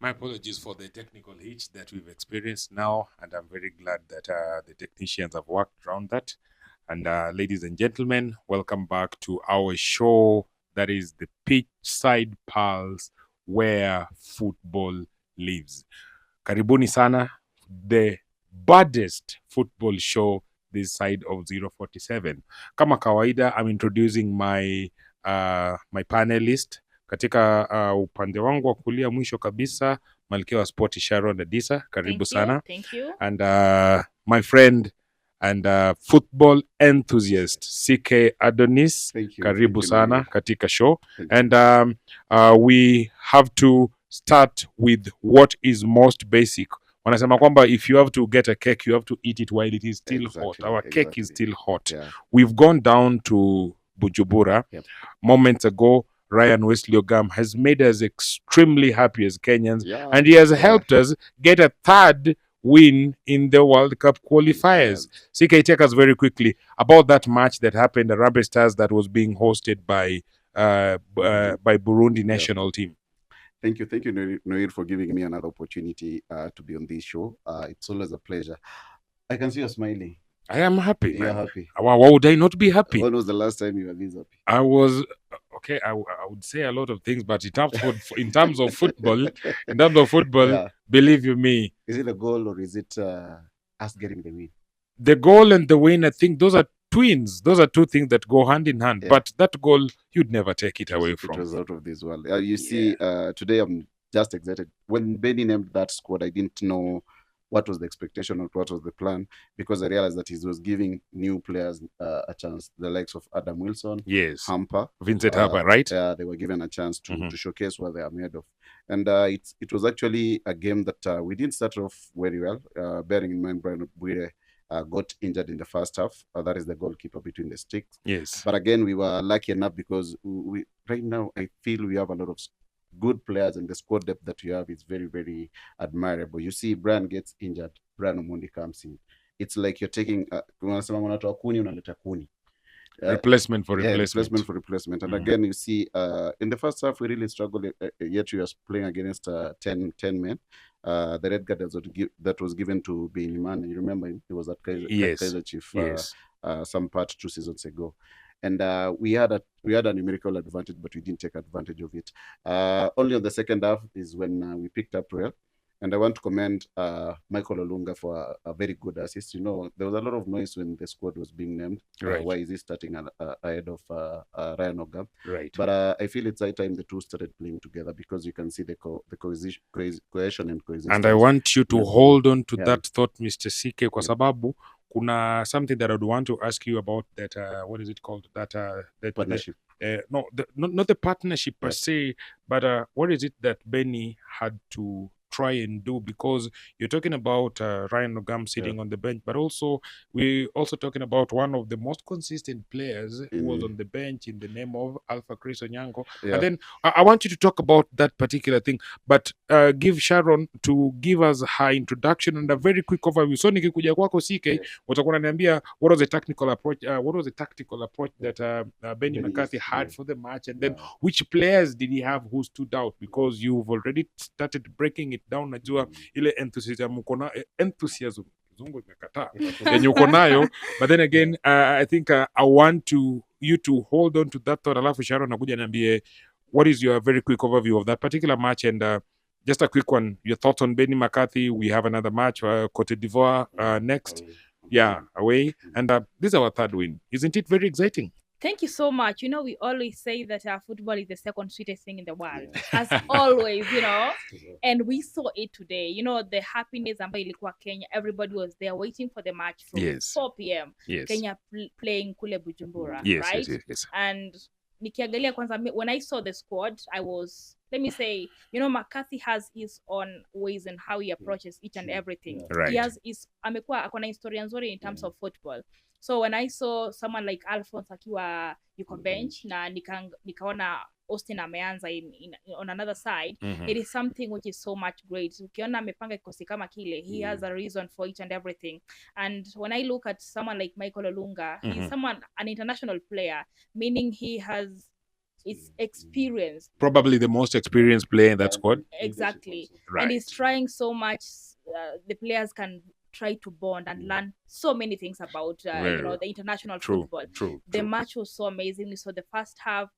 My apologies for the technical hitch that we've experienced now, and I'm very glad that the technicians have worked around that. And ladies and gentlemen, welcome back to our show that is the Pitchside Pulse, where football lives. Karibuni sana, the baddest football show this side of 047. Kama kawaida, I'm introducing my panelist. Katika upande wangu wa kulia mwisho kabisa, malkia wa sport Sharon Adisa, karibu sana. Thank you. And my friend and football enthusiast CK Adonis, karibu sana katika show. And we have to start with what is most basic. Wanasema kwamba if you have to get a cake, you have to eat it while it is still hot. Our cake is still hot. Yeah. We've gone down to Bujumbura moments ago. Ryan Wesley Ogam has made us extremely happy as Kenyans, and he has helped us get a third win in the World Cup qualifiers. CK, take us very quickly about that match that happened, the Harambee Stars that was being hosted by Burundi national team. Thank you, Noir, for giving me another opportunity to be on this show. It's always a pleasure. I can see you're smiling. I am happy. You're happy. Why would I not be happy? When was the last time you were this happy? I was okay. I would say a lot of things, but in terms of football, believe you me, is it a goal or is it us getting the win? The goal and the win, I think those are twins. Those are two things that go hand in hand. Yeah. But that goal, you'd never take it away from. It was out of this world. You see, today I'm just excited. When Benny named that squad, I didn't know what was the expectation or what was the plan, because I realized that he was giving new players a chance, the likes of Adam Wilson, Hamper, Vincent Hamper, right? They were given a chance to showcase what they are made of. And it was actually a game that we didn't start off very well, bearing in mind Brian Bwire got injured in the first half. That is the goalkeeper between the sticks. Yes. But again, we were lucky enough because we right now, I feel we have a lot of good players, and the squad depth that you have is very, very admirable. You see, Brian gets injured, Brian Omondi comes in. It's like you're taking replacement for replacement. And again, you see, in the first half, we really struggled, yet we are playing against 10 men. The red card that was given to Beiniman, you remember, he was at Kaizer Chief some part 2 seasons ago. And we had a numerical advantage, but we didn't take advantage of it. Only on the second half is when we picked up well. And I want to commend Michael Olunga for a very good assist. You know, there was a lot of noise when the squad was being named. Right. Why is he starting ahead of Ryan Ogam? Right. But I feel it's high time the two started playing together, because you can see the cohesion and coexistence. And I want you to hold on to that thought, Mr. CK, kwa sababu kuna something that I would want to ask you about that. What is it called? That partnership. Not the partnership per se, but what is it that Benny had to try and do? Because you're talking about Ryan Ogam sitting on the bench, but also we're also talking about one of the most consistent players who was on the bench in the name of Alpha Chris Onyango. And then I want you to talk about that particular thing, but give Sharon to give us her introduction and a very quick overview. So nikikuja kwako CK, utakuwa unaniambia what was the tactical approach that Benny McCarthy had for the match, and then which players did he have who stood out, because you've already started breaking it down. Najua ile enthusiasm kizungu imekataa yenye uko nayo, but then again I think I want you to hold on to that thought, alafu Sharon nakuja niambie what is your very quick overview of that particular match, and just a quick one, your thoughts on Benny McCarthy. We have another match, Cote d'Ivoire next, away, and this is our third win. Isn't it very exciting? Thank you so much. You know, we always say that our football is the second sweetest thing in the world, as always, you know, and we saw it today. You know, the happiness ambayo ilikuwa Kenya, everybody was there waiting for the match from 4 p.m. Kenya playing kule Bujumbura, right? Yes. And nikiangalia kwanza, when I saw the squad, I was, let me say, you know, McCarthy has his own ways and how he approaches each and everything. Right. He has akona historia nzuri in terms of football. So when I saw someone like Alphonse akiwa yuko bench na nikaona Austin ameanza on another side, it is something which is so much great. Ukiona amepanga kikosi kama kile, he has a reason for each and everything. And when I look at someone like Michael Olunga, he's an international player, meaning he has it's experience. Probably the most experienced player in that squad. Exactly. Right. And he's trying so much. The players can try to bond and learn so many things about the international football. The match was so amazing. We saw the first half.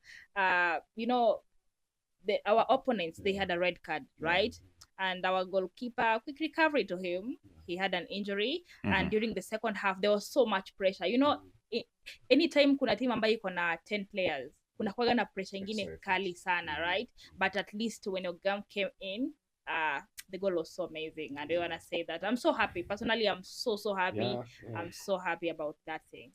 Our opponents, they had a red card, right? And our goalkeeper, quick recovery to him. He had an injury, and during the second half, there was so much pressure. Anytime kuna team ambayo iko na 10 players, kuna kuwaga na pressure ingine kali sana, right? But at least when Ogam came in, the goal was so amazing, and I want to say that I'm so happy. Personally, I'm so happy. I'm so happy about that thing.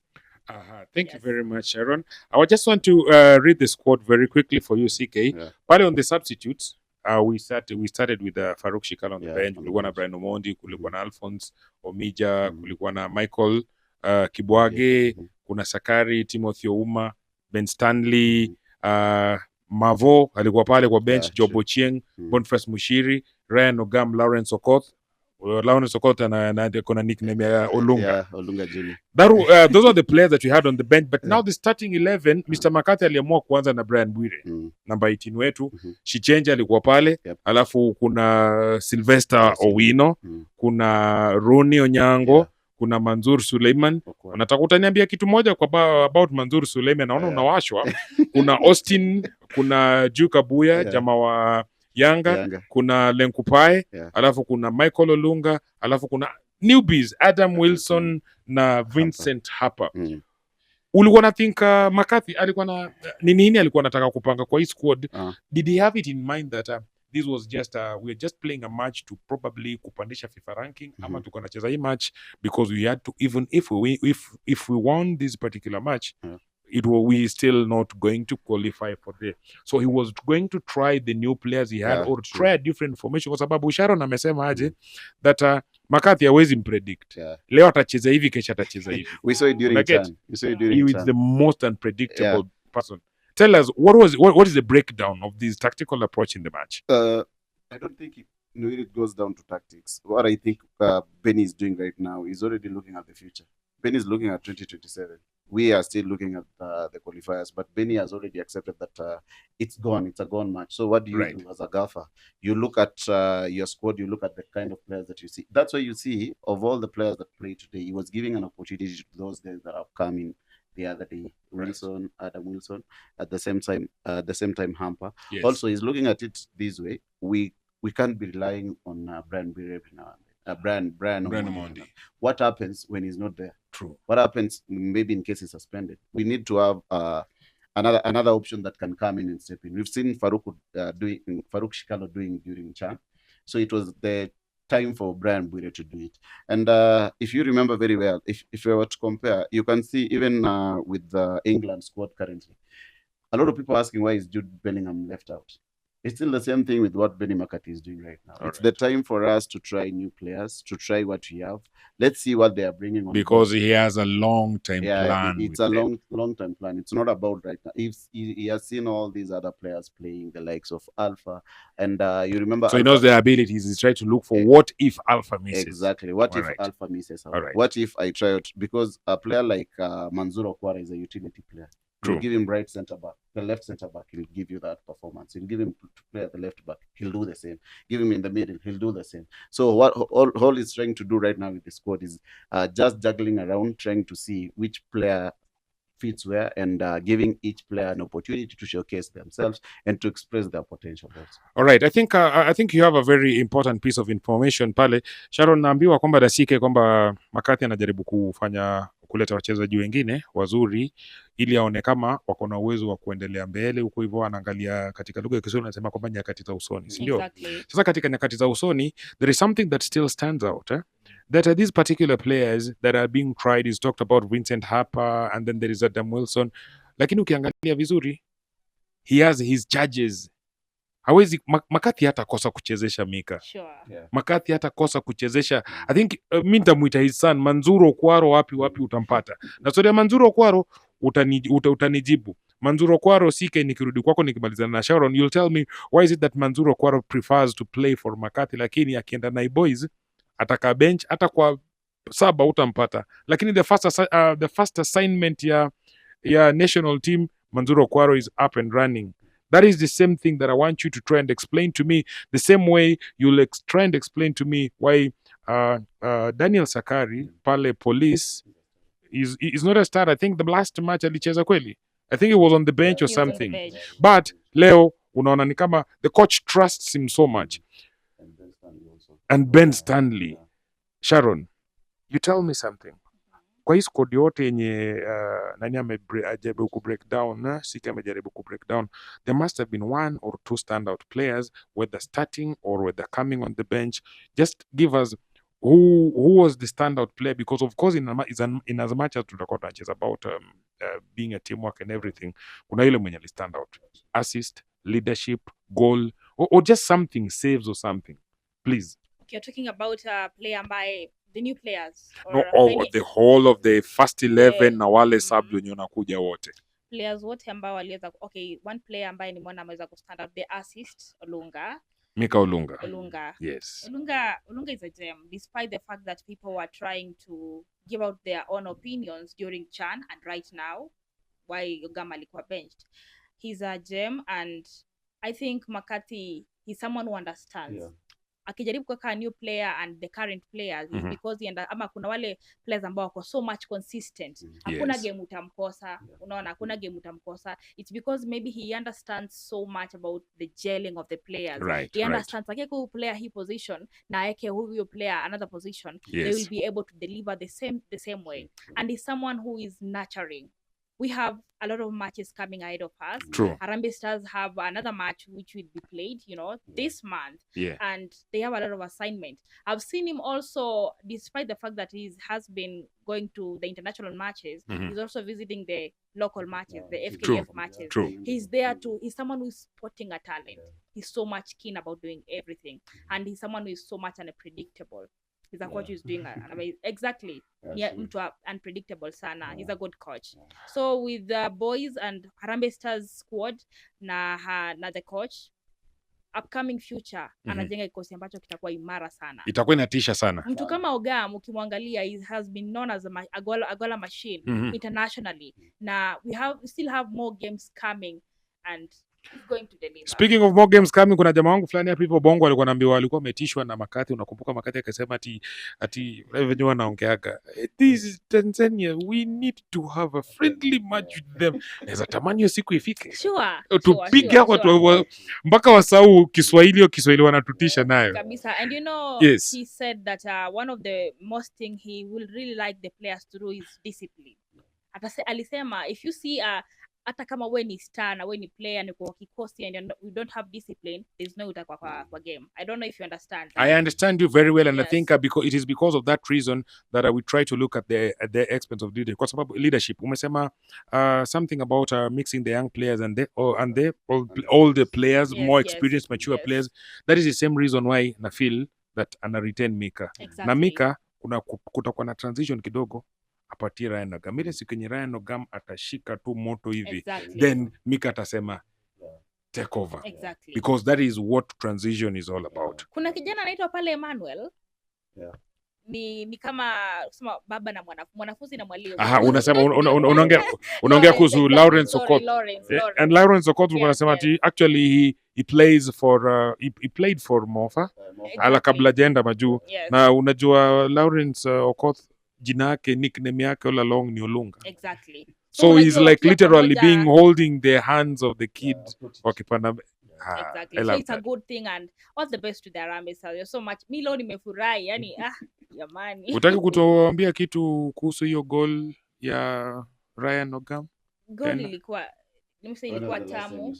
Thank you very much, Sharon. I just want to read the squad very quickly for you, CK. Pale on the substitutes, we started with Farouk Shikal on the bench. Kulikuwa na Brian Omondi, kulikuwa na Alphonse Omija, kulikuwa na Michael Kibwage, kuna Sakari, Timothy Ouma, Ben Stanley, Mavo alikuwa pale kwa bench, Job Ochieng, Boniface Mushiri, Ryan Ogam, Lawrence Okoth. Lawrence Okoth and kuna nickname ya Olunga. Olunga Jimmy. Those are the players that we had on the bench, but now the starting 11, Mr. McCarthy aliamua kuanza na Brian Bwire, number 18 wetu. Shichenja alikuwa pale, alafu kuna Sylvester Owino, kuna Roni Onyango, kuna Manzur Suleiman. Nataka utaniambia kitu moja kwa about Manzur Suleiman, naona unawashwa. Kuna Austin, kuna Juka Buya, jamaa wa Yanga, kuna Lenkupae, alafu kuna Michael Olunga, alafu kuna newbies Adam Wilson na Vincent Harper. Ulikuwa na think McCarthy alikuwa na nini alikuwa anataka kupanga kwa hii squad? Did he have it in mind that this was just we're just playing a match to probably kupandisha FIFA ranking, ama tuko nacheza hii match because we had to, even if we won this particular match, we still not going to qualify for the, so he was going to try the new players he had, or try a different formation, kwa sababu Sharon amesema aje that McCarthy hawezi mpredict. Leo atacheza hivi, kesho atacheza hivi. We saw it during Chan. He is the most unpredictable person. Tell us, what is the breakdown of this tactical approach in the match? I don't think it goes down to tactics. What I think Benny is doing right now is already looking at the future. Benny is looking at 2027. We are still looking at the qualifiers, but Benny has already accepted that it's gone. It's a gone match. So what do you do as a gaffer? You look at your squad, you look at the kind of players that you see. That's why you see, of all the players that played today, he was giving an opportunity to those guys that have come in the other day. Wilson, Adam Wilson, at the same time Hamper. Also, he's looking at it this way. We can't be relying on Brian Bwire every now and then. Brian Omondi. What happens when he's not there? True. What happens maybe in case he's suspended? We need to have another option that can come in and step in. We've seen Farouk Shikalo doing during Chan. So it was the time for Brian Bwire to do it. And if you remember very well, if you were to compare, you can see even with the England squad currently, a lot of people asking why is Jude Bellingham left out. It's still the same thing with what Benny McCarthy is doing right now. It's the time for us to try new players, to try what we have. Let's see what they are bringing on. Because he has a long-term plan. It's a long-term plan. It's not about right now. He has seen all these other players playing, the likes of Alpha, and you remember. So he knows their abilities. He's trying to look for what if Alpha misses. Exactly. What if Alpha misses out? What if I try out? Because a player like Manzur Okwara is a utility player. You give him right center back, the left center back, he'll give you that performance. You'll give him to play at the left back, he'll do the same. Give him in the middle, he'll do the same. So what all he's trying to do right now with the squad is just juggling around, trying to see which player fits where, and giving each player an opportunity to showcase themselves and to express their potential. All right, I think you have a very important piece of information pale. Sharon, naambiwa kwamba Dasike kwamba McCarthy anajaribu kuleta wachezaji wengine wazuri ili aone kama wako na uwezo wa kuendelea mbele huko, hivyo anaangalia katika lugha ya Kiswahili anasema kwamba nyakati za usoni, si ndio? Sasa katika nyakati za usoni there is something that still stands out, that these particular players that are being tried is talked about Vincent Harper, and then there is Adam Wilson, lakini ukiangalia vizuri he has his judges. Hawezi McCarthy hata kosa kuchezesha Mika. McCarthy hata kosa kuchezesha. I think mimi nitamuita his son Manzur Okwaro. Wapi utampata. Na story ya Manzur Okwaro utanijibu. Manzur Okwaro sike nikirudi kwako nikimalizana na Sharon, you'll tell me why is it that Manzur Okwaro prefers to play for McCarthy, lakini akienda na boys ataka bench, hata kwa saba utampata. Lakini the first assignment ya national team Manzuro Kwaro is up and running. That is the same thing that I want you to try and explain to me, the same way you'll try and explain to me why Daniel Sakari, pale Police, is not a star. I think the last match alicheza kweli. I think he was on the bench or something. But leo, unaona ni kama the coach trusts him so much. And Ben Stanley. Sharon, you tell me something. Kwa hii squad yote yenye nani amejaribu ku break down, Siki amejaribu ku break down, there must have been one or two standout players, whether starting or whether coming on the bench. Just give us who was the standout player, because of course in as much as tutakuwa tunacheza about being a teamwork and everything, kuna ile mwenye stand out, assist, leadership, goal, or just something, saves or something, please. You're talking about player by the new players, or the whole of the first 11 na wale sub wenye wanakuja wote, players wote ambao waliweza. Okay, one player ambaye nimeona ameweza ku stand out, the assist, Mika Olunga. Yes. Olunga is a gem, despite the fact that people were trying to give out their own opinions during CHAN and right now why Ogama alikuwa benched. He's a gem, and I think Makati, he's someone who understands. Akijaribu kuweka new player and the current players is because ama kuna wale players ambao wako so much consistent. Hakuna game utamkosa, unaona, hakuna game utamkosa. It's because maybe he understands so much about the gelling of the players. He understands akiku player he position na yake huyo player another position, they will be able to deliver the same way. And he's someone who is nurturing. We have a lot of matches coming ahead of us. True. Harambee Stars have another match which will be played, this month. And they have a lot of assignment. I've seen him also, despite the fact that he has been going to the international matches, he's also visiting the local matches, the FKF matches. True. He's there too. He's someone who is spotting a talent. He's so much keen about doing everything. And he's someone who is so much unpredictable. He's a coach who's doing exactly. Unpredictable sana. He's a good coach. So with the boys and Harambee Stars squad na the coach, upcoming future anajenga kikosi ambacho kitakuwa imara sana. Itakuwa inatisha sana. Mtu kama Ogam ukimwangalia, he has been known as a goal machine internationally. Na we still have more games coming and he's going to deliver. Speaking of more games coming, kuna jamaa wangu fulani hapa hivyo Bongo alikuwa anaambiwa, alikuwa ametishwa na Makati. Unakumbuka Makati akasema ati venye wanaongeaga, this is Tanzania, we need to have a friendly match with them. Naweza tamani hiyo siku ifike. Tupige watu mpaka wasahau Kiswahili wanatutisha nayo. Kabisa. And he said that one of the most thing he will really like the players to do is discipline. Alisema if you see hata kama we ni star na we ni player ni kwa kikosi and we don't have discipline, there's no utakwa kwa game. I don't know if you understand. I understand you very well, and I think it is because of that reason that we try to look at the expense of leadership. Kwa sababu leadership, umesema something about mixing the young players and all the players, more experienced, mature players. That is the same reason why na feel that ana retain Mika. Na Mika kutakuwa na transition kidogo apatie Ryan Ogam. Ile siku yenye Ryan Ogam atashika tu moto hivi, then Mika atasema take over. Because that is what transition is all about. Kuna kijana anaitwa pale Emmanuel. Ni kama kusema baba na mwanafunzi na mwalimu. Unasema unaongea kuhusu Lawrence Okot. And Lawrence Okot unasema ati actually he plays for he played for Mofa ala kabla jenda majuu. Na unajua Lawrence Okot jina yake, nickname yake all along ni Olunga. So he's like literally being holding the hands of the kid wakipanda. So it's a good thing, and all the best to the Harambee Stars. You're so much. Mi leo nimefurahi, yani jamani. Utaki kutuambia kitu kuhusu hiyo goal ya Ryan Ogam? Goal ilikuwa tamu.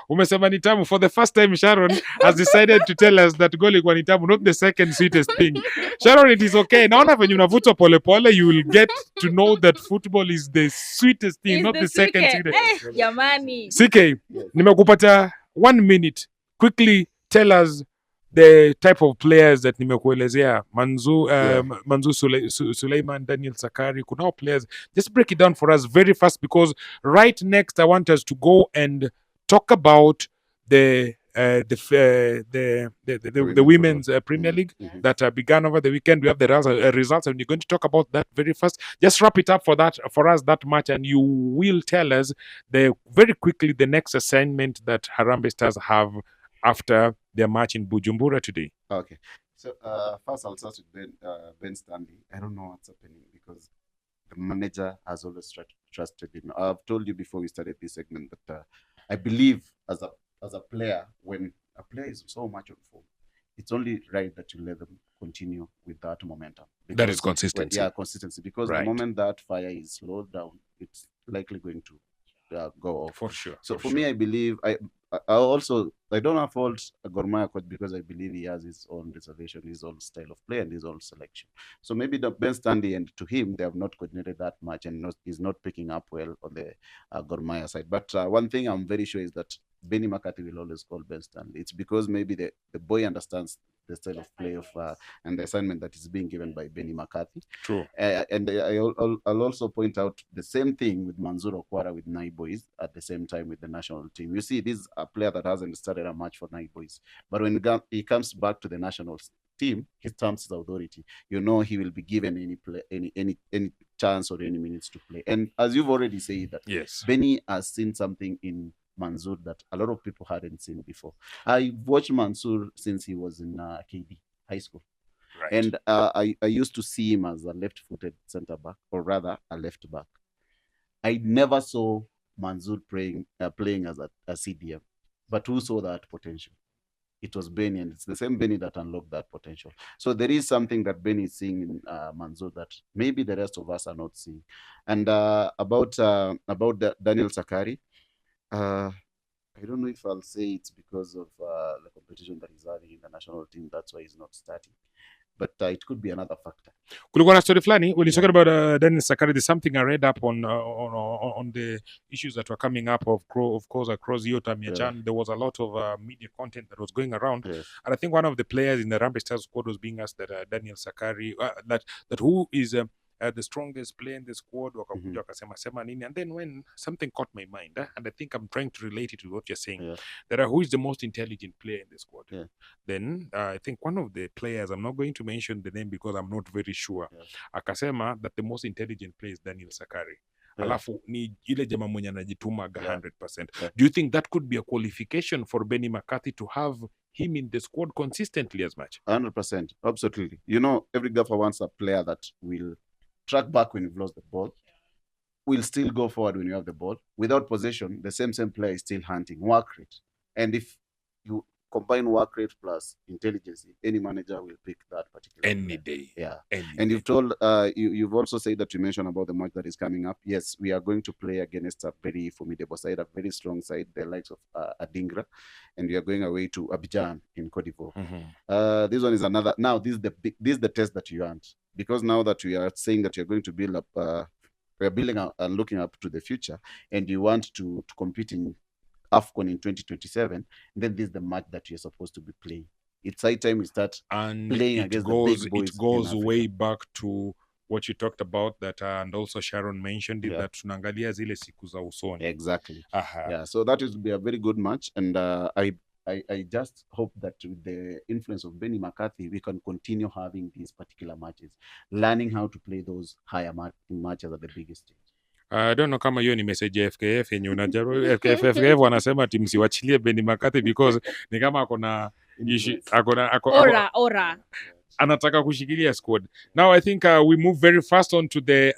Umesema ni tamu. For the first time, Sharon has decided to tell us that goal ilikuwa ni tamu, not the second sweetest thing. Sharon, it is okay. Naona venye unavutwa pole pole, you will get to know that football is the sweetest thing, not the second sweetest. Jamani. CK, nimekupata 1 minute. Quickly tell us the type of players that nimekuelezea. Manzu Suleiman, Daniel Sakari, kunao players. Just break it down for us very fast, because right next I want us to go and talk about the the women's Premier League that began over the weekend. We have the results, and we're going to talk about that very first. Just wrap it up for us that match, and you will tell us very quickly the next assignment that Harambee Stars have after their match in Bujumbura today. Okay. So first I'll start with Ben Stanley. I don't know what's happening because the manager has always trusted him. I've told you before we started this segment that I believe as a player, when a player is so much on form, it's only right that you let them continue with that momentum. That is consistency. Consistency. Because the moment that fire is slowed down, it's likely going to go off. For sure. So for me, I believe I don't have fault Gor Mahia coach because I believe he has his own reservation, his own style of play, and his own selection. So maybe the Ben Stanley, and to him, they have not coordinated that much, and he's not picking up well on the Gor Mahia side. But one thing I'm very sure is that Benny McCarthy will always call Ben Stanley. It's because maybe the boy understands the style of play of and the assignment that is being given by Benny McCarthy. True. And I'll also point out the same thing with Mansour Okwara with Nai Boys at the same time with the national team. You see, this is a player that hasn't started a match for Nai Boys, but when he comes back to the national team, he stamps his authority. You know, he will be given any chance or any minutes to play. And as you've already said, that yes, Benny has seen something in Mansour that a lot of people hadn't seen before. I watched Mansour since he was in KD high school. Right. And I used to see him as a left-footed center back, or rather a left back. I never saw Mansour playing as a CDM, but who saw that potential? It was Benny, and it's the same Benny that unlocked that potential. So there is something that Benny is seeing in Mansour that maybe the rest of us are not seeing. And about Daniel Sakari, I don't know if I'll say it's because of the competition that he's having in the national team. That's why he's not starting. But it could be another factor. Kulikuwa na story flani when you're talking about Daniel Sakari. There's something I read up on the issues that were coming up, of course, across Yota Miachan. There was a lot of media content that was going around, and I think one of the players in the Harambee Stars squad was being asked that Daniel Sakari, that who is the strongest player in the squad, wakakuja wakasema nini, and then when something caught my mind, and I think I'm trying to relate it to what you're saying, that who is the most intelligent player in the squad? Then I think one of the players, I'm not going to mention the name because I'm not very sure, akasema that the most intelligent player is Daniel Sakari. Alafu ni ile jamaa mwenye anajitumaga 100%. Do you think that could be a qualification for Benny McCarthy to have him in the squad consistently as much? 100%, absolutely. You know, every gaffer wants a player that will track back when you've lost the ball, will still go forward when you have the ball. Without possession, the same player is still hunting. Work rate. And if you combine work rate plus intelligence, any manager will pick that particular any day. And you've told you've also said that you mentioned about the match that is coming up. Yes, we are going to play against a very formidable side, a very strong side, the likes of Adingra, and we are going away to Abidjan in Cote d'Ivoire. This one is another. Now this is the test that you want, because now that we are saying that you're going to build up, we're building up and looking up to the future, and you want to compete in AFCON in 2027, then this is the match that you're supposed to be playing. It's high time we start playing against the big boys. It goes way back to what you talked about, that and also Sharon mentioned it, that tunaangalia zile siku za usoni. Exactly. Yeah, so that will be a very good match, and I just hope that with the influence of Benny McCarthy, we can continue having these particular matches, learning how to play those higher matches at the biggest stage. I don't know kama hiyo ni message ya FKF yenye unajaribu. FKF wanasema ati msiwachilie Benny McCarthy because ni kama Ora anataka kushikilia squad. Now I think we move very fast on to the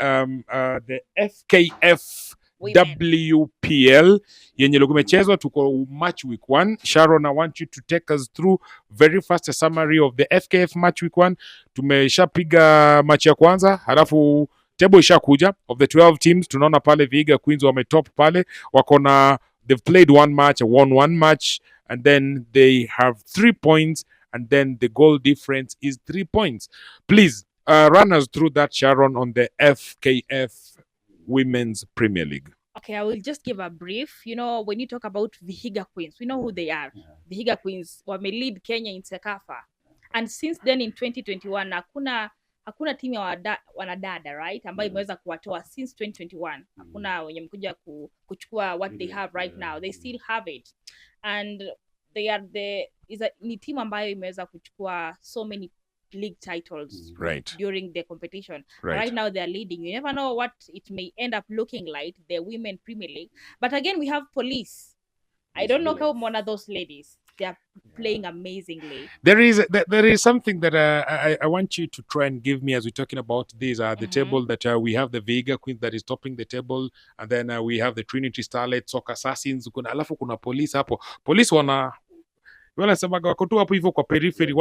FKF WPL yenye lumechezwa. Tuko match week 1. Sharon, I want you to take us through very fast a summary of the FKF match week 1. Tumeshapiga match ya kwanza, halafu table ishakuja of the 12 teams. Tunaona pale Vihiga Queens wametop pale, wakona they've played one match, won one match, and then they have 3 points, and then the goal difference is 3 points. Please run us through that, Sharon, on the FKF Women's Premier League. Okay, I will just give a brief. You know, when you talk about Vihiga Queens, we know who they are. Vihiga Queens wame lead Kenya in Sekafa, and since then in 2021 hakuna timu ya wanadada, right, ambayo imeweza kuwatoa since 2021. Hakuna wenye mkuja kuchukua what they have right now. They still have it, and they are ni team ambayo imeweza kuchukua so many league titles during the competition. Right now they are leading. You never know what it may end up looking like, the Women Premier League. But again, we have Police. I don't know how one of those ladies. They are playing amazingly. There is something that I want you to try and give me as we're talking about this. The table that we have the Vega Queens that is topping the table, and then we have the Trinity Starlets, Soccer Assassins. Alafu kuna Police hapo. Police wanasemaga wako tu hapo hivyo kwa periphery,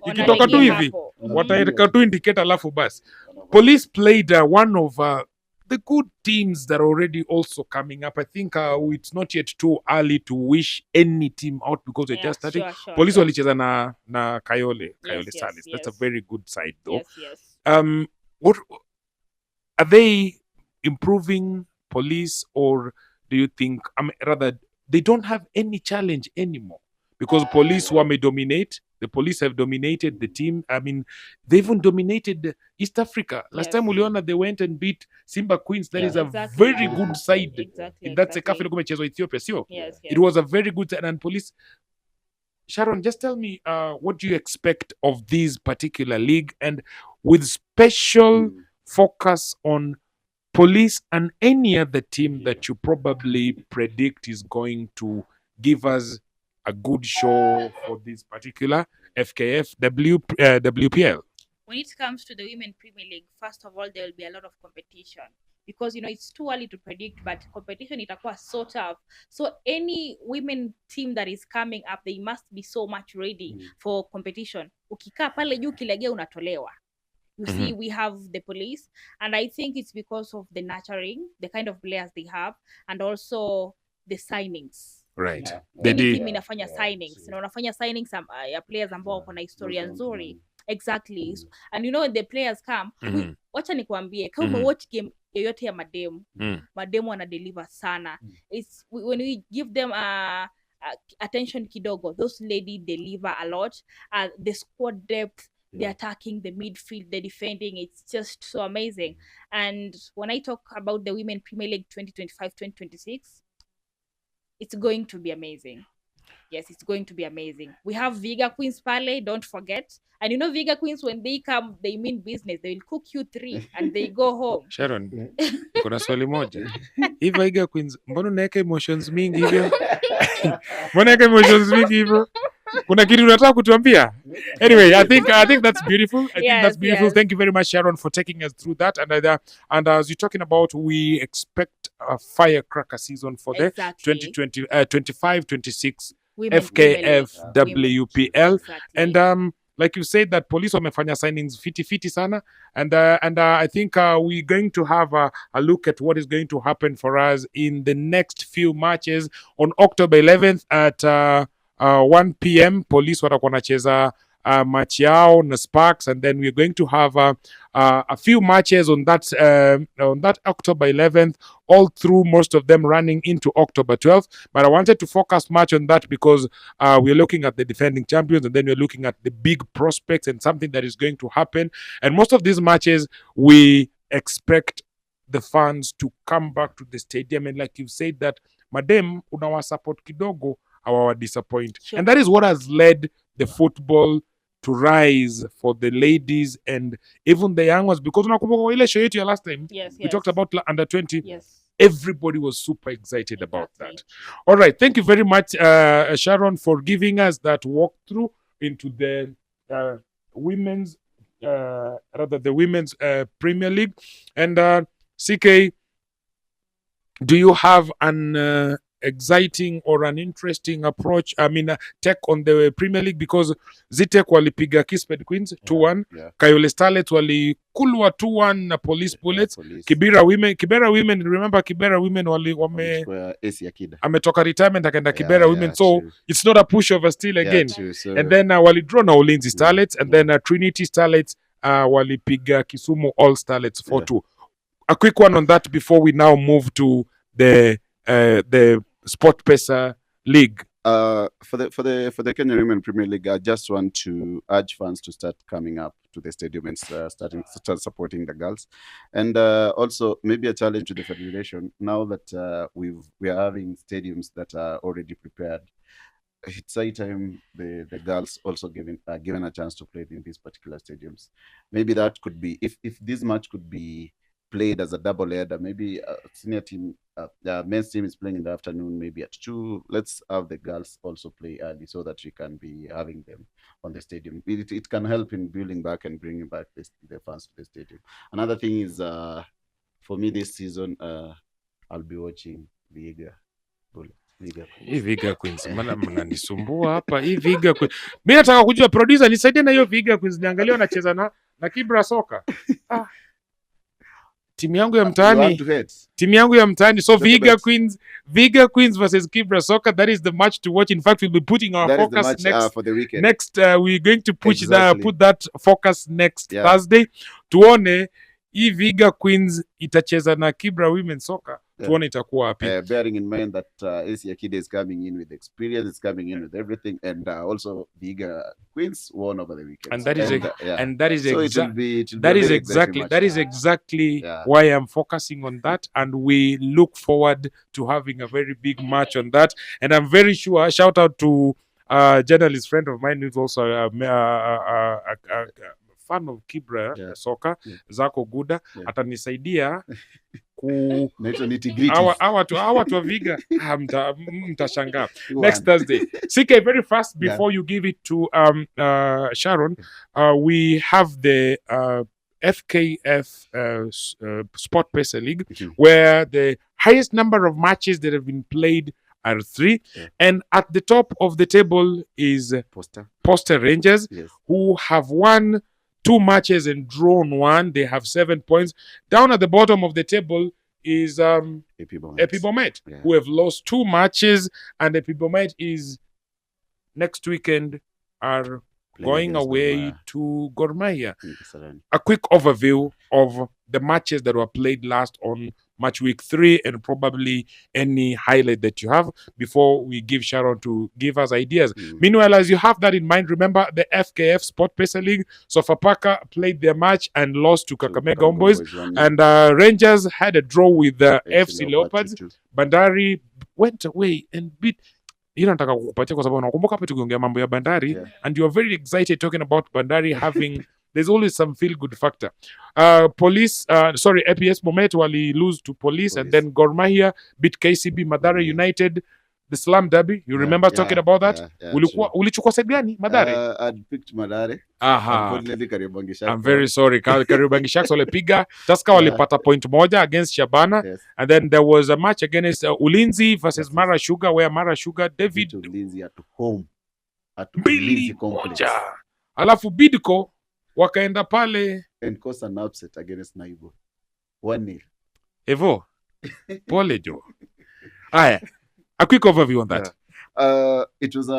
ikitoka tu hivi wataeka tu indicator alafu basi. Police played one of the good teams that are already also coming up. I think it's not yet too early to wish any team out because they're just starting. Sure, Police walicheza na Kayole Stars. That's a very good side though. Yes. What are they improving, Police, or do you think rather they don't have any challenge anymore? Because Police dominate. The Police have dominated the team. I mean, they even dominated East Africa. Last time uliona they went and beat Simba Queens. That is a very good side. That's a cafe kumechezwa Ethiopia, sio? Yes. It was a very good side. And Police, Sharon, just tell me what do you expect of this particular league, and with special focus on Police and any other team that you probably predict is going to give us a good show for this particular FKF WPL? When it comes to the Women Premier League, first of all, there will be a lot of competition because, it's too early to predict, but competition itakuwa so tough. So any women team that is coming up, they must be so much ready for competition. Ukikaa pale juu kilegea unatolewa. You see, we have the Police, and I think it's because of the nurturing, the kind of players they have, and also the signings. Right. Team inafanya signings. Na unafanya signings ya players ambao wako na historia nzuri. Exactly. And when the players come, wacha nikwambie, kama watch game yoyote ya mademu wana deliver sana. It's when we give them attention kidogo, those ladies deliver a lot. The squad depth, the attacking, the midfield, the defending, it's just so amazing. And when I talk about the Women Premier League 2025-2026, it's going to be amazing. Yes, it's going to be amazing. We have Viga Queens pale, don't forget. And Viga Queens, when they come, they mean business. They will cook you 3 and they go home. Sharon, kuna swali moja. Hii Viga Queens, mbona unaweka emotions mingi hivyo? Kuna kitu unataka kutuambia? Anyway, I think that's beautiful. I think that's beautiful. Yes. Thank you very much, Sharon, for taking us through that. And as you're talking about, we expect a firecracker season for the 25-26 FKF WPL. Exactly. And like you said, that Police wamefanya signings fiti sana, and I think we're going to have a look at what is going to happen for us in the next few matches on October 11th at 1 p.m. Police watakuwa wanacheza match yao na Sparks, and then we're going to have a few matches on that October 11th, all through, most of them running into October 12th. But I wanted to focus much on that because we're looking at the defending champions, and then we're looking at the big prospects and something that is going to happen. And most of these matches, we expect the fans to come back to the stadium, and like you've said, that madem unawa support kidogo, our disappoint. Sure. And that is what has led the football to rise for the ladies and even the young ones, because unakumbuka ile show yetu ya last time, we talked about under 20. Yes. Everybody was super excited about that. All right, thank you very much, Sharon, for giving us that walkthrough into the women's Premier League. And CK, do you have an exciting or an interesting approach, take on the Premier League? Because Zitek walipiga Kisped Queens 2-1, Kayole Starlets walikulwa 2-1 na Police Bullets. Kibera Women, remember Kibera Women ametoka retirement akaenda Kibera Women, so true. It's not a pushover still again. True, so. And then walidraw na Ulinzi Starlets, and then Trinity Starlets walipiga Kisumu All Starlets 4-2. A quick one on that before we now move to the SportPesa League. For the Kenyan Women Premier League, I just want to urge fans to start coming up to the stadium and start supporting the girls. And also maybe a challenge to the federation now that we are having stadiums that are already prepared. it's high time the girls also given a chance to play in these particular stadiums. Maybe that could be, if this match could be played as a double header, maybe senior team, the men's team is playing in the afternoon, maybe at 2. Let's have the girls also play early so that we can be having them on the stadium. It can help in building back and bringing back the fans to the stadium. Another thing is, for me this season, I'll be watching Viga Bull. Hii Viga Queens, maana mnanisumbua hapa. Hii Viga Queens, mimi nataka kujua, producer nisaidie na hiyo Viga Queens, niangalie wanacheza na Kibra Soka. Timu yangu ya mtaani, so Viga Queens versus Kibra Soka, that is the match to watch. In fact, we'll be putting our focus next for the weekend. We're going to put that focus next Thursday. Tuone hii Viga Queens itacheza na Kibra Women Soccer. Tuone itakuwa wapi. Bearing in mind that Asia Kide is coming in with experience, is coming in with everything, and also Viga Queens won over the weekend. And that is exactly why I'm focusing on that, and we look forward to having a very big match on that. And I'm very sure, shout out to a journalist friend of mine who's also a fan of Kibra Soka, Zako Guda, atanisaidia hawa watu wa Viga mtashangaa next Thursday. CK, very fast before you give it to Sharon, we have the FKF SportPesa League, where the highest number of matches that have been played are 3, and at the top of the table is Poster Rangers, who have won 2 matches and drawn 1. They have 7 points. Down at the bottom of the table is Epibomet, who have lost 2 matches, and Epibomet is next weekend are going away to Gor Mahia. A quick overview of the matches that were played last on match week 3, and probably any highlight that you have before we give Sharon to give us ideas. Meanwhile, as you have that in mind, remember the FKF SportPesa League. Sofapaka played their match and lost to Kakamega Homeboys, and Rangers had a draw with the FC Leopards. Bandari went away and beat nataka kukupatia kwa sababu nakumbuka hapa tukiongea mambo ya Bandari, and you are very excited talking about Bandari having there's always some feel good factor. APS Bomet wali lose to Police, and then Gor Mahia beat KCB Mathare United, the Slum Derby. You remember talking about that? Ulichukua side gani Mathare? I'd picked Mathare. I'm very sorry. Kariobangi Sharks walipiga Tusker, walipata point moja against Shabana, and then there was a match against Ulinzi versus Mara Sugar, where Mara Sugar David Ulinzi at home at Ulinzi Complex. Alafu Bidco wakaenda pale and caused an upset against Naibo 1-0. Evo pole jo. Aya, a quick overview on that. It was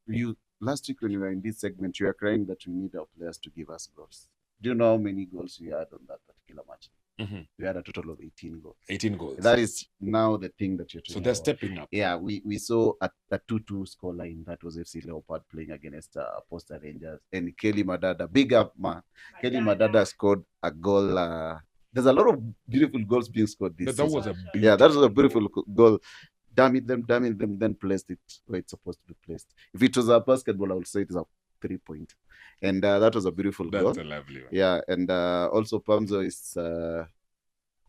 you last week when you were in this segment, you were crying that we need our players to give us goals. Do you know how many goals we had on that particular match? We had a total of 18 goals. 18 goals. That is now the thing that you're talking about. So they're stepping up. Yeah, we saw a 2-2 scoreline. That was FC Leopard playing against Poster Rangers. And Kelly Madada, big up man. Kelly Madada scored a goal. There's a lot of beautiful goals being scored this season. That was a beautiful goal. Damn it, then placed it where it's supposed to be placed. If it was a basketball, I would say it is a 3-point. And that was a beautiful goal. That's a lovely one. Yeah, and also Pamzo is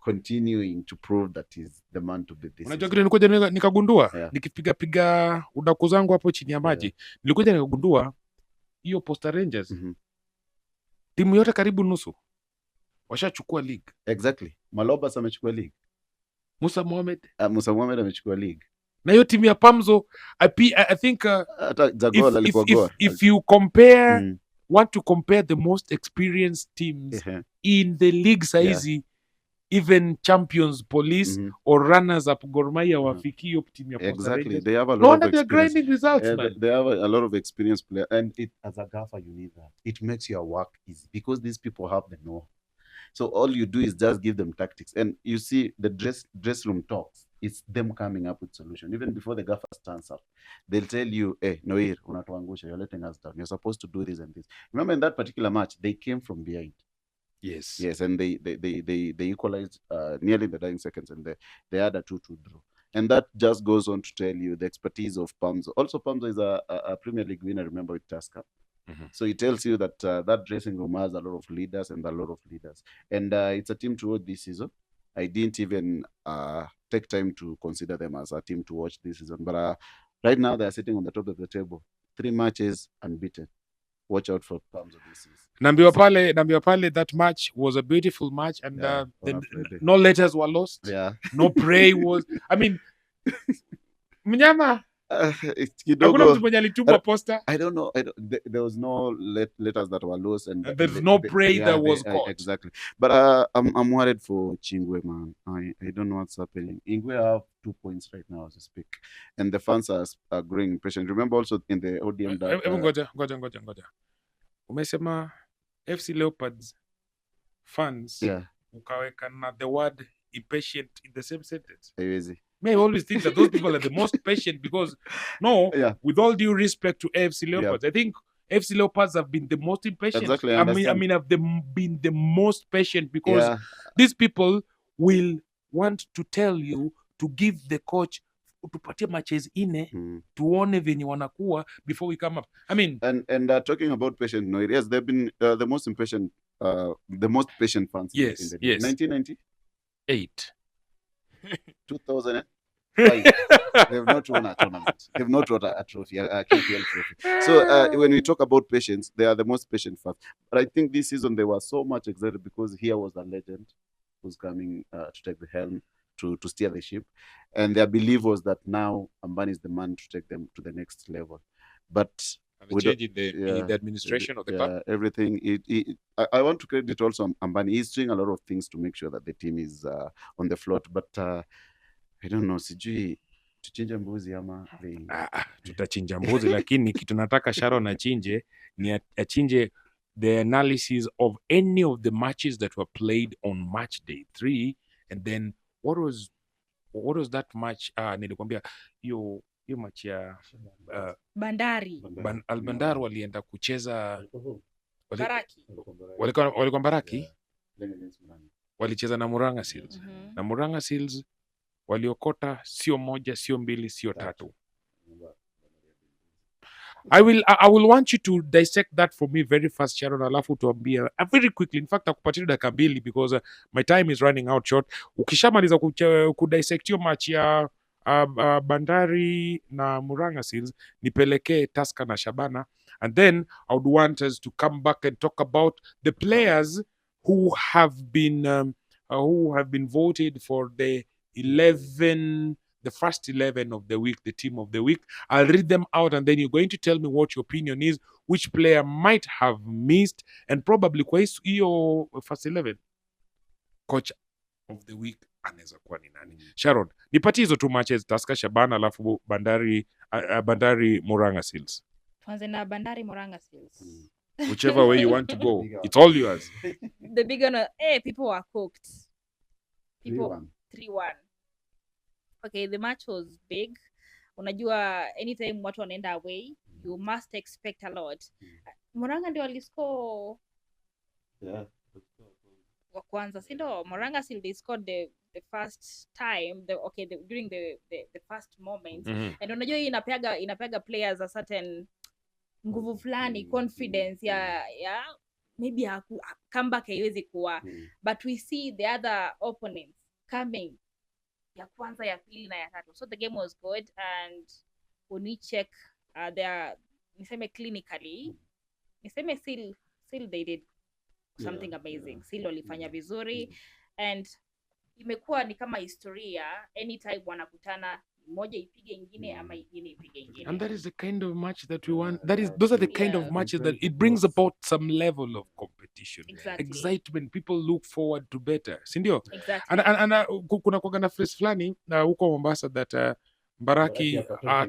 continuing to prove that he's the man to beat this. Unajua kile nilikuja nikagundua nikipiga udaku zangu hapo chini ya maji, nilikuja nikagundua hiyo Poster Rangers timu yote karibu nusu washachukua league. Exactly. Malobas amechukua league. Musa Mohamed amechukua league. Na hiyo timu ya Pamzo, I think if you compare want to compare the most experienced teams in the league saizi, even champions Police or runners up Gor Mahia wafiki hiyo team ya Poster Rangers. They have a lot of experience. Grinding results, man. They have a lot of experienced players, and it, as a gaffer, you need that. It makes your work easy because these people have the know. So all you do is just give them tactics, and you see the dress room talks. It's them coming up with solution. Even before the gaffer stands up, they'll tell you, "Hey, Noir, unatuangusha. You're letting us down. You're supposed to do this and this." Remember, in that particular match, they came from behind. Yes, and they equalized nearly in the dying seconds, and they had a 2-2 draw. And that just goes on to tell you the expertise of Pamzo. Also, Pamzo is a Premier League winner, remember, with Tusker. So it tells you that that dressing room has a lot of leaders and a lot of leaders. And it's a team to watch this season. I didn't even take time to consider them as a team to watch this season. But right now, they're sitting on the top of the table. 3 matches unbeaten. Watch out for Pamzo this season. Naambiwa pale that match was a beautiful match, and no letters were lost. Yeah. No pray was. I mean, mnyama. Hakuna mtu mwenye alitumwa poster. I don't know. There was no letters that were lost, and there's no pray that was caught. Exactly. But I'm worried for Chingwe, man. I don't know what's happening. Ingwe have 2 points right now as we speak, and the fans are growing impatient. Remember also in the ODM that ngoja. Umesema FC Leopards fans ukaweka na the word impatient in the same sentence. I always think that those people are the most patient because with all due respect to AFC Leopards, I think AFC Leopards have been the most impatient. Exactly. I mean have been the most patient because these people will want to tell you to give the coach tupatie matches tuone venye wanakuwa before we come up. I mean, and talking about patient, no, yes, they've been the most impatient, the most patient fans. Yes, in the yes. 1998, 2005. They've not won a tournament. They've not won a trophy, a KPL trophy. So when we talk about patience, they are the most patient fans. But I think this season they were so much excited because here was a legend who's coming to take the helm, to steer the ship, and their belief was that now Ambani is the man to take them to the next level. But the change in the administration of the club, everything. I want to credit also Ambani. He's doing a lot of things to make sure that the team is on the float. But I don't know, sijui tuchinje mbuzi ama tutachinja mbuzi lakini kitu nataka Sharon achinje ni achinje the analysis of any of the matches that were played on match day 3, and then what was that match nilikwambia hiyo match ya Bandari. Bandari walienda kucheza Baraki. Walikuwa Baraki. Walicheza na Murang'a Seals. Na Murang'a Seals waliokota sio moja, sio mbili, sio tatu. I will want you to dissect that for me very fast, Sharon, alafu tuambia very quickly. In fact, nakupatia dakika mbili because my time is running out short. Ukishamaliza kudissect hiyo match ya Bandari na Murang'a Seals, nipelekee Tusker na Shabana, and then I would want us to come back and talk about the players who have been voted for the first 11 of the week, the team of the week. I'll read them out, and then you're going to tell me what your opinion is, which player might have missed, and probably kwa hiyo first 11 coach of the week anaweza kuwa ni nani. Sharon, nipatie hizo 2 matches, Tusker Shabana alafu Bandari Murang'a Seals. Tuanze na Bandari Murang'a Seals. Whichever way you want to go. It's all yours. The big one, people were cooked. 3-1. Okay, the match was big. Unajua anytime watu wanaenda away, you must expect a lot. Murang'a ndio aliscore wa kwanza, si ndio? Murang'a Seals, they scored the first time, during the first moment. And unajua hii inapeaga players a certain nguvu fulani, confidence ya maybe comeback haiwezi kuwa. But we see the other opponents coming ya kwanza, ya pili na ya tatu. So the game was good, and when we check niseme clinically, niseme still they did something amazing. Still walifanya vizuri, and imekuwa ni kama historia, anytime wanakutana moja ipige ingine ama ingine ipige ingine. And that is the kind of match that we want. Those are the kind of matches that it brings about some level of competition. Exactly. Excitement. People look forward to better. Sindio? Exactly. And kuna kwa na phrase fulani huko Mombasa that Baraki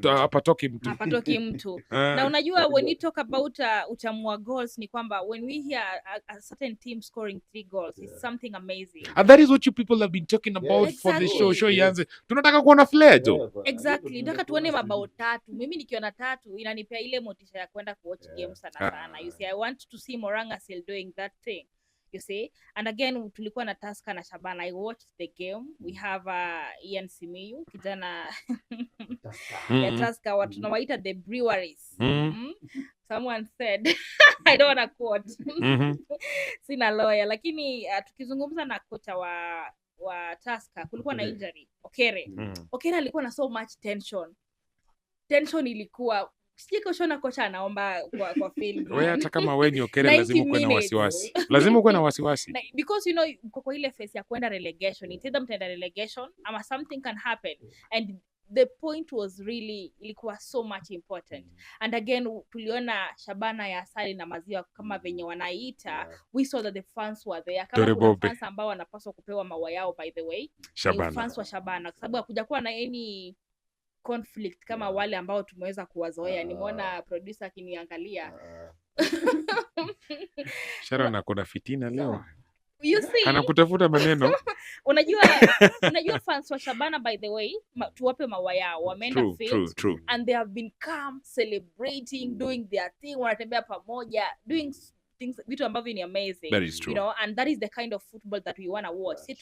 hapatoki mtu. Na unajua when you talk about utamu wa goals ni kwamba when we hear a certain team scoring 3 goals, it's something amazing. And that is what you people have been talking about for the show yanze. Tunataka kuona flair jo. Exactly. Nataka tuone mabao 3. Mimi nikiona 3 inanipea ile motisha ya kwenda kuwatch games sana. You see, I want to see Murang'a Seals doing that thing. you see. And again tulikuwa na Tusker na Shabana. I watched the game. We have Ian Simiyu, kijana ya Tusker, watu tunawaita the breweries. Someone said I don't want to quote. Sina lawyer, lakini tukizungumza na kocha wa Tusker kulikuwa na injury Okere. Okere alikuwa na so much tension ilikuwa sijikoshona kocha anaomba kwa field. Wewe hata kama wewe ni Okere lazima uwe na wasiwasi. Lazima uwe na wasiwasi. Because you know kwa ile phase ya kwenda relegation, either mtaenda relegation ama something can happen, and the point was really ilikuwa so much important. And again tuliona Shabana ya asali na maziwa kama venye wanaita. We saw that the fans were there. Kama kuna fans ambao wanapaswa kupewa maua yao, by the way, Shabana. Fans wa Shabana, kwa sababu hakuja kuwa na any conflict kama wale ambao tumeweza kuwazoea. Nimeona producer akiniangalia. Sharon akona fitina leo. You see? Anakutafuta maneno. Unajua fans wa Shabana, by the way, tuwape maua yao. Wameenda field and they have been calm, celebrating, doing their thing, wanatembea pamoja, doing things, vitu ambavyo ni amazing. That is true. You know, and that is the kind of football that we want to watch. Si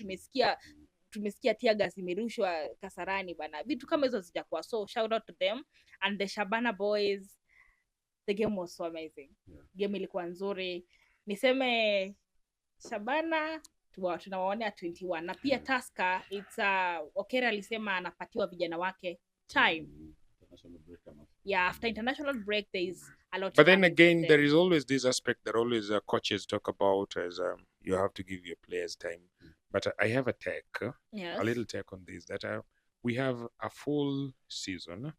tumesikia teargas imerushwa Kasarani bana. Vitu kama hizo zijakuwa. So shout out to them and the Shabana boys. The game was so amazing. Game ilikuwa nzuri. Niseme Shabana tunawaonea 21 na pia Tusker, it's Okere alisema anapatiwa vijana wake time. After international break there is a lot. But then again there is always this aspect that always coaches talk about as you have to give your players time. But I have a little take on this, that we have a full season,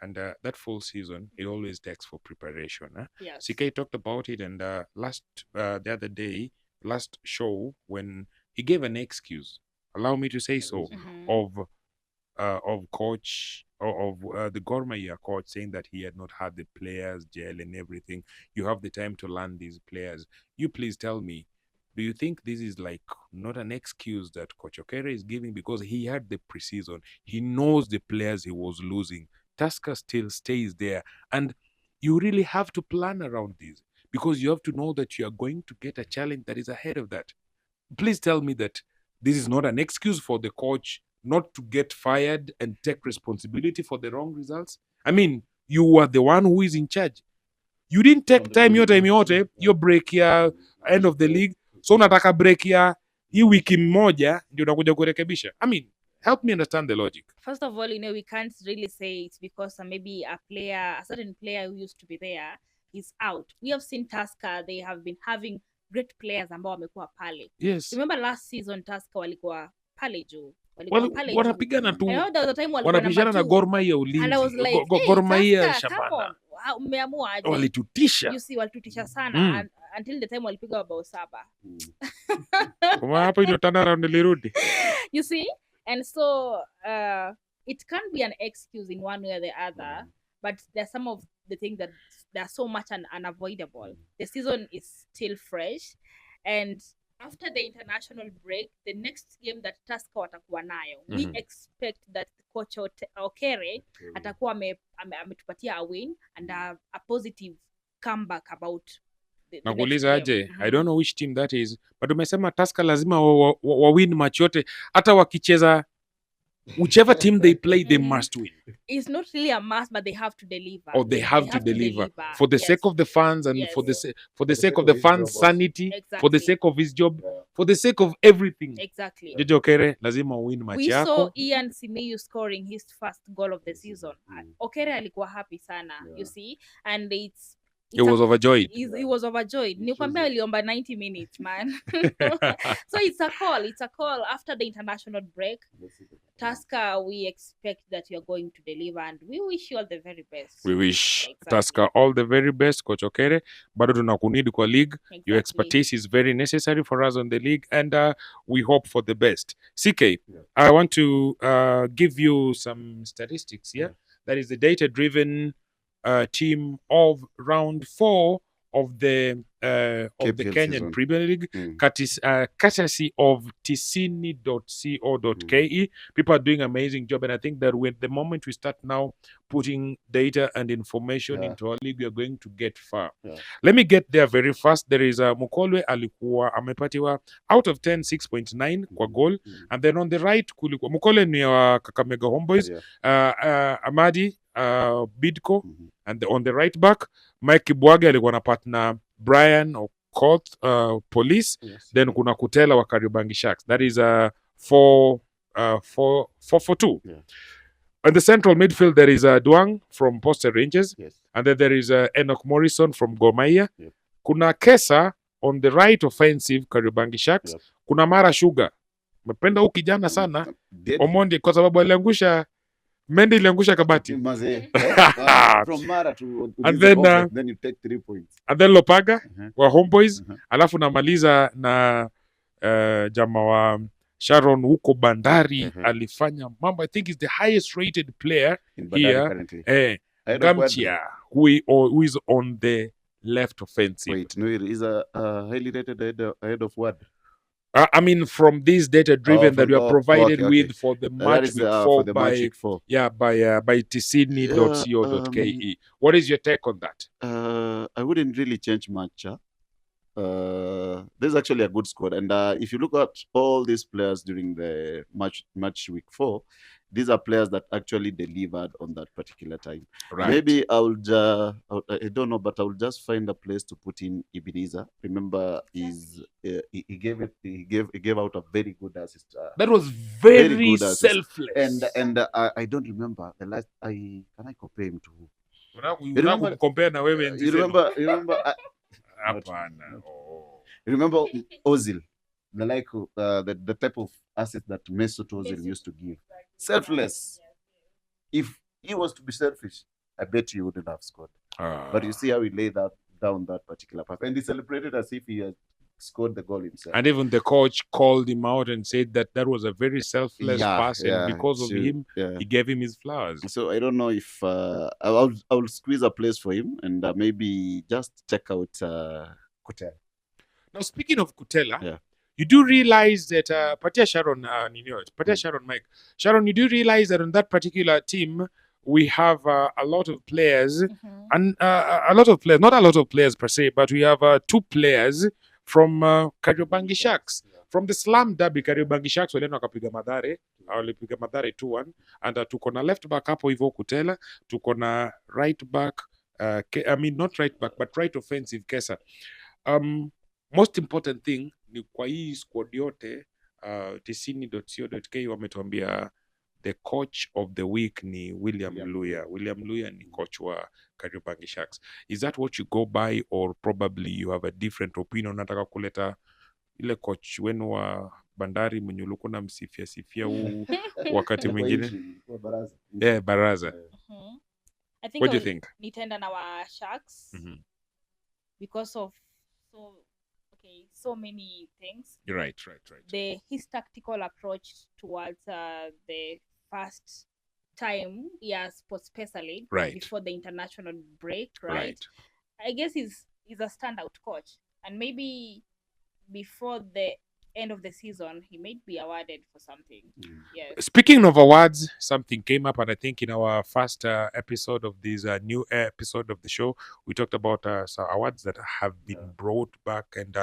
and that full season, it always takes for preparation. Yes. CK talked about it, and the other day, last show, when he gave an excuse, allow me to say so, of coach, of the Gor Mahia coach, saying that he had not had the players gel and everything. You have the time to learn these players. You please tell me, do you think this is like not an excuse that Coach Okere is giving because he had the preseason? He knows the players he was losing. Tusker still stays there. And you really have to plan around this because you have to know that you are going to get a challenge that is ahead of that. Please tell me that this is not an excuse for the coach not to get fired and take responsibility for the wrong results. I mean, you are the one who is in charge. You didn't take time yote, your break here, end of the league. So unataka break ya hii wiki moja ndio unakuja kurekebisha. I mean, help me understand the logic. First of all, you know, we can't really say it's because maybe a certain player who used to be there is out. We have seen Tusker, they have been having great players ambao wamekuwa pale. Yes. Remember last season Tusker walikuwa pale juu. Wanapigana tu. Wanapigana na Gor Mahia Ulinzi. And I was like, Gor Mahia Shabana. Umeamua aje? Walitutisha. You see, walitutisha sana until the time walipiga mabao 7. Kwa hapo ndio turnaround ilirudi. You see? And so it can't be an excuse in one way or the other, but there's some of the things that they're so much unavoidable. The season is still fresh, and after the international break, the next game that Tusker watakuwa nayo, we expect that coach Okere atakuwa ametupatia a win and a positive comeback about nakuuliza aje, I don't know which team that is, but umesema Tusker lazima win match yote, hata wakicheza whichever team they play, they must win. It's not really a must, but they have to deliver. Or they have to deliver for the sake of the fans and for the sake of the fans' sanity, for the sake of his job, for the sake of everything. Exactly. Jojo Okere lazima win match yako. We saw Ian Simiyu scoring his first goal of the season. Okere alikuwa happy sana, you see, and he was overjoyed. He was overjoyed. Nikwambia aliomba 90 minutes, man. So it's a call after the international break. Tusker, we expect that you're going to deliver and we wish you all the very best. We wish Tusker all the very best, Coach Okere. Bado tunakunidi kwa league. Your expertise is very necessary for us on the league and we hope for the best. CK, I want to give you some statistics here. That is the data-driven team of round 4 of the KPL Kenyan season. Premier League, courtesy of tisini.co.ke. People are doing an amazing job, and I think that with the moment we start now putting data and information into our league, we are going to get far. Let me get there very fast. There is Mukolwe alikuwa amepatiwa out of 10 6.9 kwa goal, and then on the right kulikuwa Mukolwe ni wa Kakamega Homeboys, Amadi Bidco, and on the right back Mike Kibwage alikuwa na partner Brian Okoth, Police, then kuna Kutela wa Kariobangi Sharks. That is 4-4-2. On the central midfield there is Duang from Poster Rangers, and then there is Enoch Morrison from Gor Mahia. Kuna Kesa on the right offensive Kariobangi Sharks. Kuna Mara Sugar, mependa huyu kijana sana Omondi kwa sababu aliangusha Mendy iliangusha kabati. From Mara to and then you take 3 points. And then Lopaga wa Homeboys, alafu namaliza na jamaa wa Sharon huko Bandari alifanya mambo. I think is the highest rated player in Bandari here currently. Gamchia, who is on the left offensive. Wait, no, he's a highly rated ahead of what? I mean, from this data driven that we are provided with for the match week 4 by tisini.co.ke. What is your take on that? I wouldn't really change much. There's actually a good squad, and if you look at all these players during the match week 4, these are players that actually delivered on that particular time. Right. Maybe I don't know, but I will just find a place to put in Ebenezer. Remember, he gave out a very good assist. That was very selfless. And I don't remember the last. Can I compare him to who? You remember compare na wewe? You remember? You remember Ozil, the type of assist that Mesut Ozil used to give. Selfless. If he was to be selfish, I bet he wouldn't have scored. But you see how he laid down that particular pass, and he celebrated as if he had scored the goal himself. And even the coach called him out and said that was a very selfless pass, and because of him, he gave him his flowers. So I don't know if I'll squeeze a place for him, and maybe just check out Kutela. Now, speaking of Kutela, you do realize that Patia Sharon, Sharon Mike, Sharon, you do realize that on that particular team we have a lot of players, and a lot of players, not a lot of players per se, but we have 2 players from Kariobangi Sharks. From the Slam Derby, Kariobangi Sharks walienda wakapiga Mathare 2-1, and tuko na left back hapo hivyo Kutela, tuko na right back not right back but right offensive Kesa. Most important thing ni kwa hii squad yote tisini.co.ke wametuambia the coach of the week ni William Luya. William Luya ni coach wa Kariobangi Sharks. Is that what you go by, or probably you have a different opinion? Nataka kuleta ile coach wenu wa Bandari mwenye ulikuwa na sifia huu wakati mwingine. Baraza. I think what do you think? Nitaenda na wa Sharks because of so many things. You're right. His tactical approach towards the first time SportPesa League before the international break, right? I guess he's a standout coach, and maybe before the end of the season he might be awarded for something. Speaking of awards, something came up, and I think in our first episode of this new episode of the show, we talked about some awards that have been brought back, and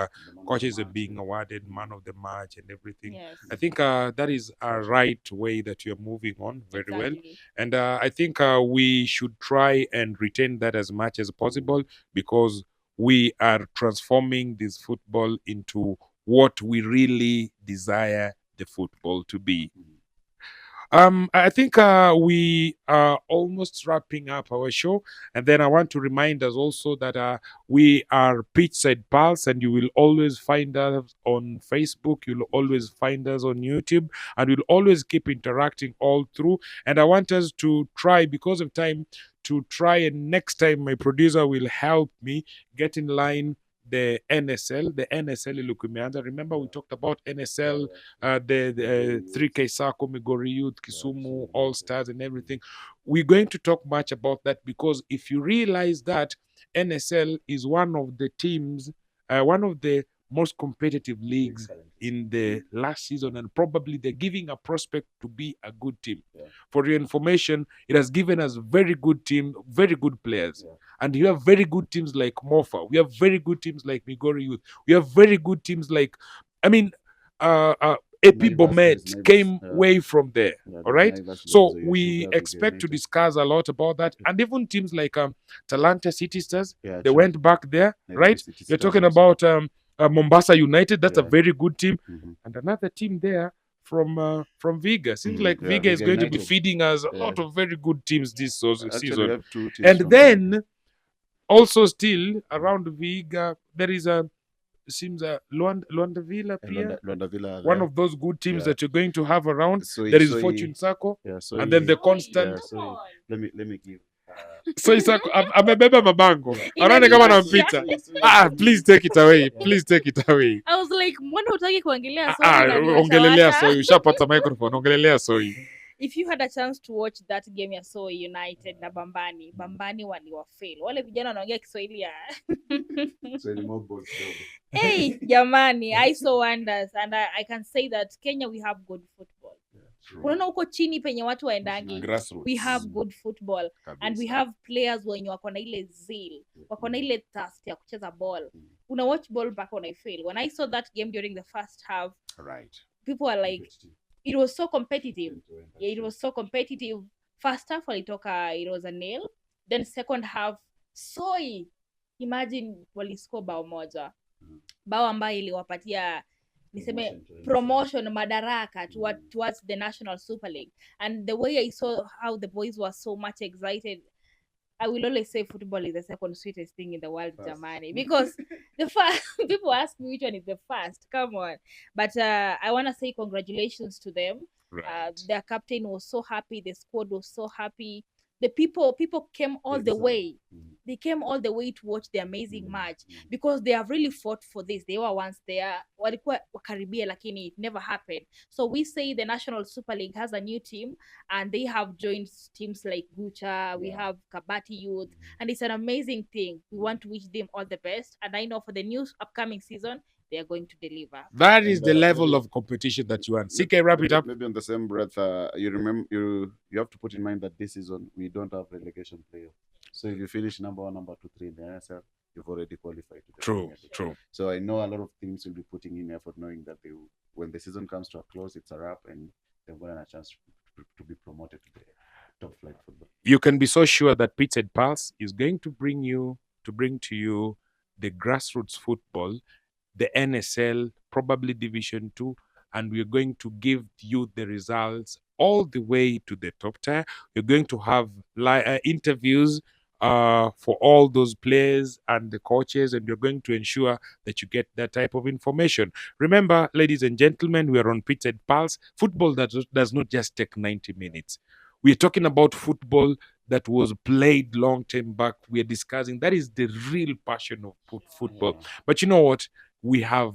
coaches are being awarded man of the match and everything. I think that is a right way that you're moving on very well, and I think we should try and retain that as much as possible, because we are transforming this football into what we really desire the football to be. I think we are almost wrapping up our show, and then I want to remind us also that we are Pitchside Pulse, and you will always find us on Facebook, you'll always find us on YouTube, and we'll always keep interacting all through. And I want us to try, because of time, to try, and next time my producer will help me get in line the NSL ilikuwa. Remember we talked about NSL, the 3K Sako, Migori Youth, Kisumu, All Stars and everything. We're going to talk much about that, because if you realize that NSL is one of the teams, one of the most competitive leagues in the last season, and probably they're giving a prospect to be a good team. For your information, it has given us very good team, very good players. And you have very good teams like Mofa. We have very good teams like Migori Youth. We have very good teams like, AP Bomet came way from there. All right. So we expect to discuss a lot about that. And even teams like Talanta City Stars, they went back there, right? You're talking about Mombasa United. That's a very good team. And another team there from Viga. Seems like Viga is going to be feeding us a lot of very good teams this season. And then also still around Viga, there is seems Luanda Villa, one of those good teams that you're going to have around. There is Fortune Sacco, and then the constant. Let me give. So Sacco, amebeba mabango. Anaona kama anampita. Please take it away. Please take it away. I was like, mbona hutaki kuongelea Soi? Ongelelea Soi. Ushapata microphone. Ongelelea Soi. If you had a chance to watch that game ya Soi United na Bambani waliwafail. Wale vijana wanaongea Kiswahili ya. Hey, jamani, I saw wonders, and I can say that Kenya, we have good football. Unaona huko chini penye watu waendangi, we have good football and we have players wenye wako na ile zeal, wako na ile thirst ya kucheza ball. Una watch ball back when I fail. When I saw that game during the first half, people were like, it was so competitive. Yeah, it was so competitive. First half walitoka, it was a nail. Then second half, Soi, imagine waliscore bao moja. Bao ambayo iliwapatia niseme promotion madaraka towards the National Super League. And the way I saw how the boys were so much excited, I will always say football is the second sweetest thing in the world, jamani. Because the first, people ask me which one is the first. Come on. But I want to say congratulations to them. Their captain was so happy. The squad was so happy. The people came all the way. They came all the way to watch the amazing match because they have really fought for this. They were once there. Walikuwa wakaribia lakini it never happened. So we say the National Super League has a new team and they have joined teams like Gucha. We have Kabati Youth, and it's an amazing thing. We want to wish them all the best. And I know for the new upcoming season, they are going to deliver. That is the level of competition that you want. CK, wrap it up. Maybe on the same breath, you have to put in mind that this season we don't have relegation playoff. So if you finish number 1, number 2, 3 in the NSL, you've already qualified. True. So I know a lot of teams will be putting in effort, knowing that when the season comes to a close, it's a wrap, and they've got a chance to be promoted to the top flight football. You can be so sure that PITCHSIDEPULSE is going to bring to you the grassroots football, the NSL, probably Division 2, and we're going to give you the results all the way to the top tier. We're going to have interviews for all those players and the coaches, and you're going to ensure that you get that type of information. Remember, ladies and gentlemen, we are on PITCHSIDEPULSE. Football that does not just take 90 minutes. We're talking about football that was played long time back. We're discussing that is the real passion of football. But you know what? We have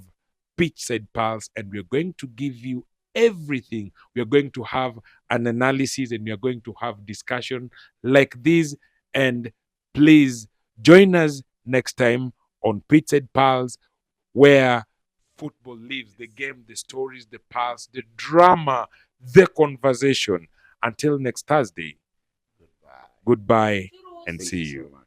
PITCHSIDEPULSE, and we're going to give you everything. We're going to have an analysis, and we're going to have discussion like this. And please join us next time on PITCHSIDEPULSE, where football lives, the game, the stories, the pulse, the drama, the conversation. Until next Thursday, goodbye and see you.